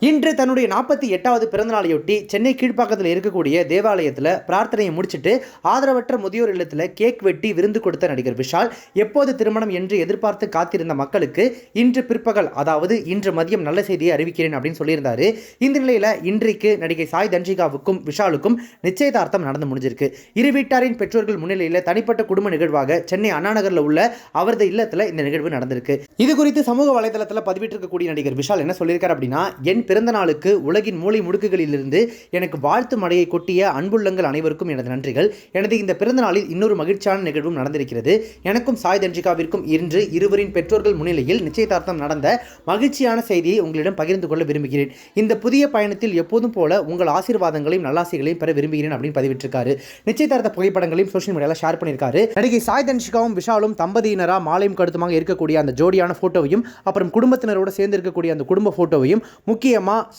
இன்று தன்னுடைய 48வது பிறந்தநாளையொட்டி சென்னை கீழ்ப்பாக்கத்தில் இருக்கக்கூடிய தேவாலயத்தில் பிரார்த்தனையை முடிச்சுட்டு ஆதரவற்ற முதியோர் இல்லத்தில் கேக் வெட்டி விருந்து கொடுத்த நடிகர் விஷால் எப்போது திருமணம் என்று எதிர்பார்த்து காத்திருந்த மக்களுக்கு இன்று பிற்பகல், அதாவது இன்று மதியம் நல்ல செய்தியை அறிவிக்கிறேன் அப்படின்னு சொல்லியிருந்தாரு. இந்த நிலையில் இன்றைக்கு நடிகை சாய் தன்ஷிகாவுக்கும் விஷாலுக்கும் நிச்சயதார்த்தம் நடந்து முடிஞ்சிருக்கு. இரு வீட்டாரின் பெற்றோர்கள் முன்னிலையில் தனிப்பட்ட குடும்ப நிகழ்வாக சென்னை அண்ணாநகரில் உள்ள அவரது இல்லத்தில் இந்த நிகழ்வு நடந்திருக்கு. இது குறித்து சமூக வலைதளத்தில் பதிவிட்டிருக்கக்கூடிய நடிகர் விஷால் என்ன சொல்லியிருக்கார் அப்படின்னா, என் பிறந்த நாளுக்கு உலகின் மூலை முடுக்குகளிலிருந்து எனக்கு வாழ்த்து மழையை கொட்டிய அன்புள்ளங்கள் அனைவருக்கும் எனது நன்றிகள். எனது இந்த பிறந்த நாளில் இன்னொரு மகிழ்ச்சியான நிகழ்வும் நடந்திருக்கிறது. எனக்கும் சாய் தன்ஷிகாவிற்கும் இன்று இருவரின் பெற்றோர்கள் முன்னிலையில் நிச்சயதார்த்தம் நடந்த மகிழ்ச்சியான செய்தியை உங்களிடம் பகிர்ந்து கொள்ள விரும்புகிறேன். இந்த புதிய பயணத்தில் எப்போதும் போல உங்கள் ஆசீர்வாதங்களையும் நல்லாசைகளையும் பெற விரும்புகிறேன் அப்படின்னு பதிவிட்டிருக்காரு. நிச்சயதார்த்த புகைப்படங்களையும் சோஷியல் மீடியாவில் ஷேர் பண்ணியிருக்காரு. நடிகை சாய் தன்ஷிகாவும் விஷாலும் தம்பதியினரா மாலையும் கடுத்துமாக இருக்கக்கூடிய அந்த ஜோடியான போட்டோவையும் அப்புறம் குடும்பத்தினரோடு சேர்ந்து இருக்கக்கூடிய அந்த குடும்ப போட்டோவையும் முக்கியமாக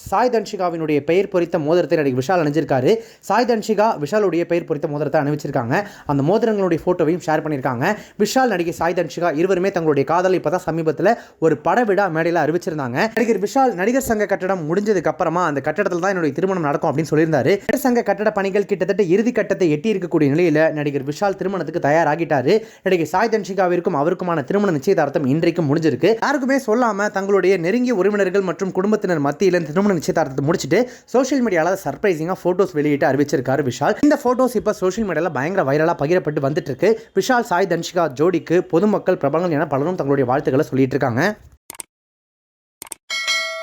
சாய் தன்ஷிகாவினுடைய பெயர் பொறித்த மோதிரத்தை நடிகை விஷால் அணிஞ்சிருக்காரு. சாய் தன்ஷிகா விஷாலுடைய பெயர் பொறித்த மோதிரத்தை அணிவிச்சிருக்காங்க. அந்த மோதிரங்களுடைய போட்டோவையும் ஷேர் பண்ணியிருக்காங்க. விஷால், நடிகை சாய் தன்ஷிகா இருவருமே தங்களுடைய காதலை இப்பதான் சமீபத்தில் ஒரு பட விழா மேடையில் அறிவிச்சிருந்தாங்க. நடிகர் விஷால் நடிகர் சங்க கட்டடம் முடிஞ்சதுக்கு அப்புறமா அந்த கட்டடத்தில் தான் என்னுடைய திருமணம் நடக்கும் அப்படின்னு சொல்லியிருந்தாரு. நடிகர் சங்க கட்டட பணிகள் கிட்டத்தட்ட இறுதி கட்டத்தை எட்டி இருக்கக்கூடிய நிலையில் நடிகர் விஷால் திருமணத்துக்கு தயாராகிட்டாரு. நடிகை சாய் தன்ஷிகாவிற்கும் அவருக்குமான திருமண நிச்சயதார்த்தம் இன்றைக்கு முடிஞ்சிருக்கு. யாருக்குமே சொல்லாம தங்களுடைய நெருங்கிய உறவினர்கள் மற்றும் குடும்பத்தினர் மத்தியில் திருமண நிச்சயதார்த்தத்தை முடிச்சுட்டு சோஷியல் மீடியாவில் சர்ப்ரைசிங்காக ஃபோட்டோஸ் வெளியிட்டு அறிவிச்சிருக்காரு விஷால். இந்த ஃபோட்டோஸ் இப்போ சோஷியல் மீடியாவில் பயங்கர வைரலாக பகிரப்பட்டு வந்துட்டு இருக்கு. விஷால் சாய் தன்ஷிகா ஜோடிக்கு பொதுமக்கள், பிரபலங்கள் என பலரும் தங்களுடைய வாழ்த்துக்களை சொல்லிட்டு இருக்காங்க.